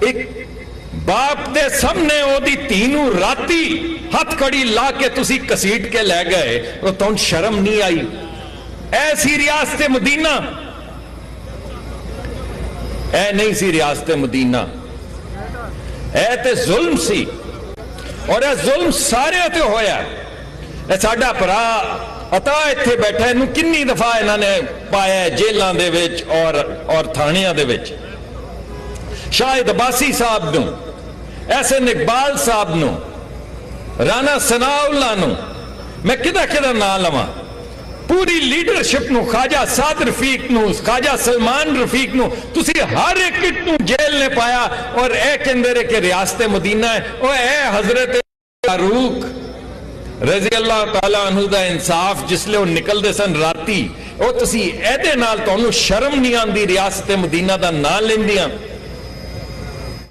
ایک باپ دے سامنے او دی تینوں راتی ہاتھ کڑی لا کے تسی کسیٹ کے لے گئے تو تون شرم نہیں آئی؟ ایسی ریاست مدینہ اے نہیں سی ریاست مدینہ، اے تے ظلم سی، اور اے ظلم سارے تے ہویا۔ اے ساڈا پرا عطا ایتھے بیٹھا ہے، انہوں کنی دفعہ انہوں نے پایا ہے جیلاں دے وچ اور تھانیاں دے وچ۔ شاہد عباسی صاحب نو، احسن اقبال صاحب نو، رانا ثناء اللہ نو، میں کدہ نام لواں، پوری لیڈرشپ نو، خواجہ سعد رفیق نو، خواجہ سلمان رفیق نو، تسی ہر ایک نو جیل نے پایا، اور اے کندرے کے ریاست مدینہ ہے، اور اے حضرت فاروق رضی اللہ تعالیٰ عنہ دا انصاف جس لئے وہ نکل دے سن راتی، او تسی اے دے نال تو انہوں شرم نہیں آن دی ریاست مدینہ دا نام لیندیاں۔